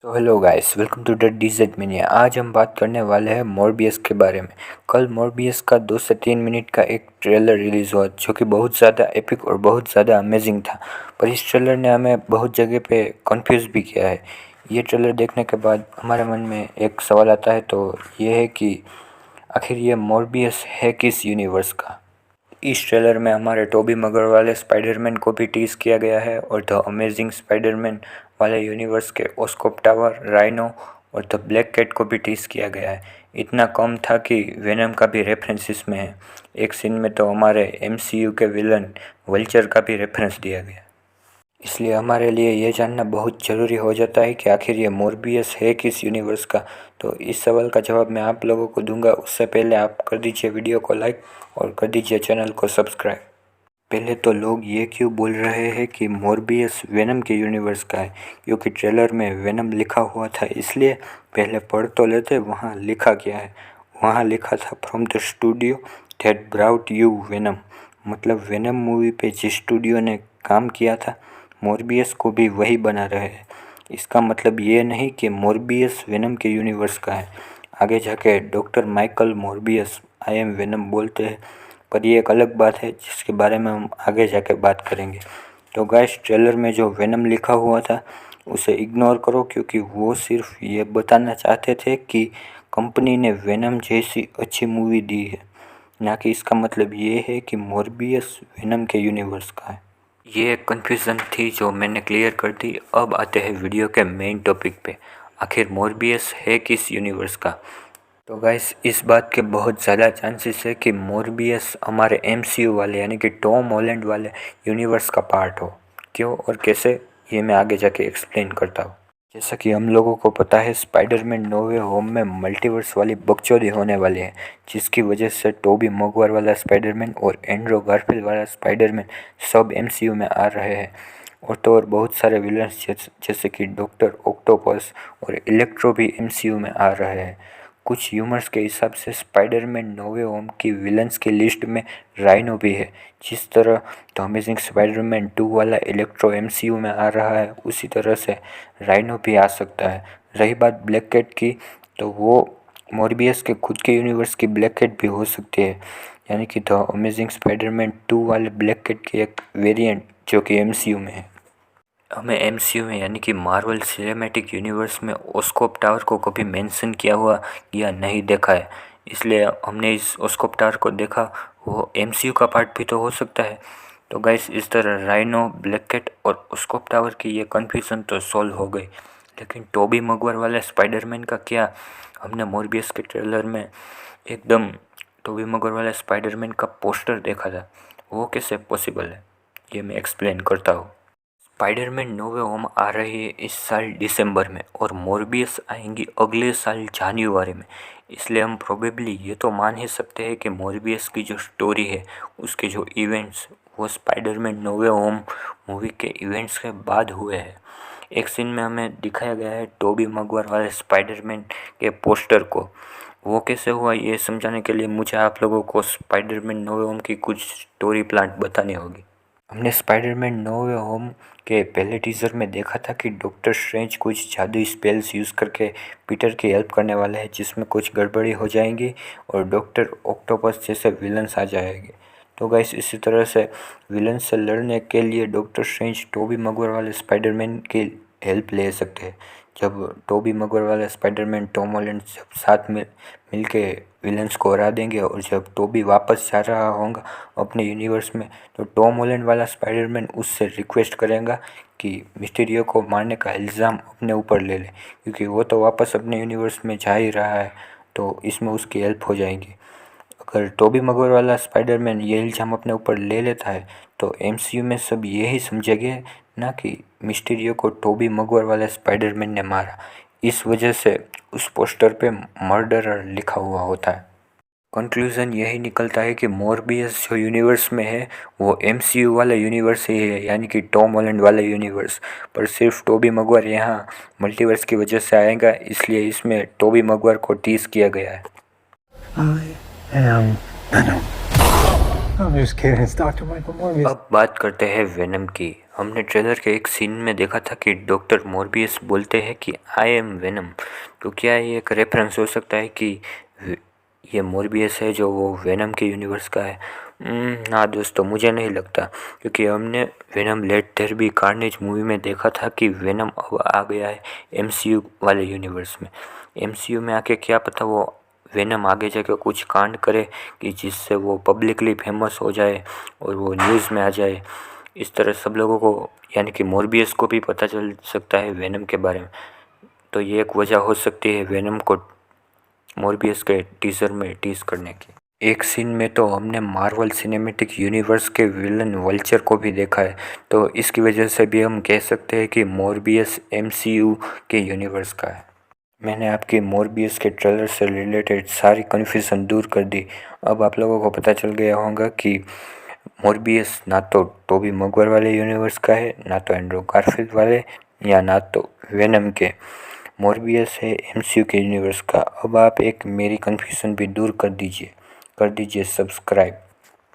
तो hello guys, welcome to the DZ मिनिया। आज हम बात करने वाले हैं मॉर्बियस के बारे में। कल मॉर्बियस का 2 से 3 मिनट का एक ट्रेलर रिलीज़ हुआ जो कि बहुत ज़्यादा एपिक और बहुत ज़्यादा अमेजिंग था। पर इस ट्रेलर ने हमें बहुत जगह पे कंफ्यूज भी किया है। ये ट्रेलर देखने के बाद हमारे मन में एक सवाल आता है, तो ये है कि आखिर ये मॉर्बियस है किस यूनिवर्स का। इस ट्रेलर में हमारे टोबी मगर वाले स्पाइडरमैन को भी टीज़ किया गया है और द अमेजिंग स्पाइडरमैन वाले यूनिवर्स के ओस्कोप टावर, राइनो और द ब्लैक कैट को भी टीज़ किया गया है। इतना कम था कि वेनम का भी रेफरेंस इसमें है। एक सीन में तो हमारे एमसीयू के विलन वल्चर का भी रेफरेंस दिया गया। इसलिए हमारे लिए ये जानना बहुत ज़रूरी हो जाता है कि आखिर ये मोरबियस है किस यूनिवर्स का। तो इस सवाल का जवाब मैं आप लोगों को दूंगा, उससे पहले आप कर दीजिए वीडियो को लाइक और कर दीजिए चैनल को सब्सक्राइब। पहले तो लोग ये क्यों बोल रहे हैं कि मोरबियस वेनम के यूनिवर्स का है, क्योंकि ट्रेलर में वेनम लिखा हुआ था। इसलिए पहले पढ़ तो लेते वहाँ लिखा क्या है। वहाँ लिखा था from the studio that brought you venom. मतलब वेनम मूवी पे जिस स्टूडियो ने काम किया था, मोरबियस को भी वही बना रहे हैं। इसका मतलब ये नहीं कि मोरबियस वेनम के यूनिवर्स का है। आगे जाके doctor Michael Morbius I am venom बोलते हैं, पर ये एक अलग बात है जिसके बारे में हम आगे जाके बात करेंगे। तो गाइस, ट्रेलर में जो वेनम लिखा हुआ था उसे इग्नोर करो, क्योंकि वो सिर्फ ये बताना चाहते थे कि कंपनी ने वेनम जैसी अच्छी मूवी दी है, ना कि इसका मतलब ये है कि मोरबियस वेनम के यूनिवर्स का है। ये एक कन्फ्यूज़न थी जो मैंने क्लियर कर दी। अब आते हैं वीडियो के मेन टॉपिक पे। आखिर मोरबियस है किस यूनिवर्स का। तो गाइस, इस बात के बहुत ज़्यादा चांसेस है कि मोरबियस हमारे एमसीयू वाले यानी कि टॉम हॉलैंड वाले यूनिवर्स का पार्ट हो। क्यों और कैसे, ये मैं आगे जाके एक्सप्लेन करता हूँ। जैसा कि हम लोगों को पता है, स्पाइडरमैन नो वे होम में मल्टीवर्स वाली बकचोदी होने वाली है, जिसकी वजह से टोबी मैguire वाला स्पाइडरमैन और एंड्रू गारफील्ड वाला स्पाइडरमैन सब एमसीयू में आ रहे हैं। और तो और बहुत सारे विलन्स जैसे कि डॉक्टर ऑक्टोपस और इलेक्ट्रो भी एमसीयू में आ रहे हैं। कुछ ह्यूमर्स के हिसाब से स्पाइडरमैन नो वे होम की विलन्स की लिस्ट में राइनो भी है। जिस तरह द अमेजिंग स्पाइडरमैन 2 वाला इलेक्ट्रो एमसीयू में आ रहा है, उसी तरह से राइनो भी आ सकता है। रही बात ब्लैक कैट की, तो वो मोरबियस के खुद के यूनिवर्स की ब्लैक कैट भी हो सकती है, यानी कि द अमेजिंग स्पाइडरमैन 2 वाले ब्लैक कैट की एक वेरिएंट जो कि एमसीयू में है। हमें एमसीयू में यानी कि मार्वल सिनेमैटिक यूनिवर्स में ओस्कोप टावर को कभी मेंशन किया हुआ या नहीं देखा है, इसलिए हमने इस ओस्कोप टावर को देखा। वो एमसीयू का पार्ट भी तो हो सकता है। तो गाइस, इस तरह राइनो, ब्लैक कैट और ओस्कोप टावर की ये कन्फ्यूज़न तो सॉल्व हो गई। लेकिन टोबी मैguire वाले स्पाइडरमैन का क्या। हमने मोरबियस के ट्रेलर में एकदम टोबी मैguire वाले स्पाइडरमैन का पोस्टर देखा था। वो कैसे पॉसिबल है, ये मैं एक्सप्लेन करता हूँ। स्पाइडरमैन नो वे होम आ रही है इस साल दिसंबर में और मोरबियस आएंगी अगले साल जनवरी में। इसलिए हम प्रोबेबली ये तो मान ही सकते हैं कि मोरबियस की जो स्टोरी है, उसके जो इवेंट्स, वो स्पाइडरमैन नो वे होम मूवी के इवेंट्स के बाद हुए हैं। एक सीन में हमें दिखाया गया है टोबी मैguire वाले स्पाइडरमैन के पोस्टर को। वो कैसे हुआ, ये समझाने के लिए मुझे आप लोगों को स्पाइडरमैन नो वे होम की कुछ स्टोरी प्लांट बतानी होगी। हमने स्पाइडरमैन नो वे होम के पहले टीज़र में देखा था कि डॉक्टर स्ट्रेंज कुछ जादुई स्पेल्स यूज़ करके पीटर की हेल्प करने वाले हैं, जिसमें कुछ गड़बड़ी हो जाएंगी और डॉक्टर ऑक्टोपस जैसे विलन्स आ जाएंगे। तो गाइस, इसी तरह से विलन से लड़ने के लिए डॉक्टर स्ट्रेंज टोबी मैguire वाले स्पाइडरमैन की हेल्प ले सकते हैं। जब टोबी मैguire वाला स्पाइडरमैन टॉम हॉलैंड जब साथ में मिलके विलन्स को हरा देंगे और जब टोबी वापस जा रहा होगा अपने यूनिवर्स में, तो टॉम हॉलैंड वाला स्पाइडरमैन उससे रिक्वेस्ट करेगा कि मिस्टीरियो को मारने का इल्ज़ाम अपने ऊपर ले ले, क्योंकि वो तो वापस अपने यूनिवर्स में जा ही रहा है, तो इसमें उसकी हेल्प हो जाएगी। अगर टोबी मैguire वाला स्पाइडरमैन ये इल्ज़ाम अपने ऊपर ले लेता है, तो एमसीयू में सब यही समझेंगे ना कि मिस्टीरियो को टोबी मैguire वाले स्पाइडरमैन ने मारा। इस वजह से उस पोस्टर पे मर्डरर लिखा हुआ होता है। कंक्लूज़न यही निकलता है कि मोरबियस जो यूनिवर्स में है वो एमसीयू वाला यूनिवर्स ही है, यानी कि टॉम हॉलैंड वाला यूनिवर्स। पर सिर्फ टोबी मैguire यहाँ मल्टीवर्स की वजह से आएगा, इसलिए इसमें टोबी मैguire को टीज़ किया गया है। I am Venom. I'm just kidding. It's Dr. Michael Morbius. अब बात करते हैं वेनम की। हमने ट्रेलर के एक सीन में देखा था कि डॉक्टर मोरबियस बोलते हैं कि आई एम वेनम। तो क्या ये एक रेफरेंस हो सकता है कि ये मोरबियस है जो वो वेनम के यूनिवर्स का है? ना दोस्तों, मुझे नहीं लगता, क्योंकि हमने Venom let there be Carnage movie में देखा था कि वेनम अब आ गया है एमसीयू वाले यूनिवर्स में। एमसीयू में आके क्या पता वो वेनम आगे जाके कुछ कांड करे कि जिससे वो पब्लिकली फेमस हो जाए और वो न्यूज़ में आ जाए। इस तरह सब लोगों को, यानी कि मोरबियस को भी पता चल सकता है वेनम के बारे में। तो ये एक वजह हो सकती है वेनम को मोरबियस के टीजर में टीज करने की। एक सीन में तो हमने मार्वल सिनेमैटिक यूनिवर्स के विलन वल्चर को भी देखा है, तो इसकी वजह से भी हम कह सकते हैं कि मोरबियस एमसीयू के यूनिवर्स का है। मैंने आपकी मोरबियस के ट्रेलर से रिलेटेड सारी कन्फ्यूज़न दूर कर दी। अब आप लोगों को पता चल गया होगा कि मोरबियस ना तो टोबी मैguire वाले यूनिवर्स का है, ना तो एंड्रू गारफील्ड वाले, या ना तो वेनम के। मोरबियस है एमसीयू के यूनिवर्स का। अब आप एक मेरी कन्फ्यूज़न भी दूर कर दीजिए सब्सक्राइब।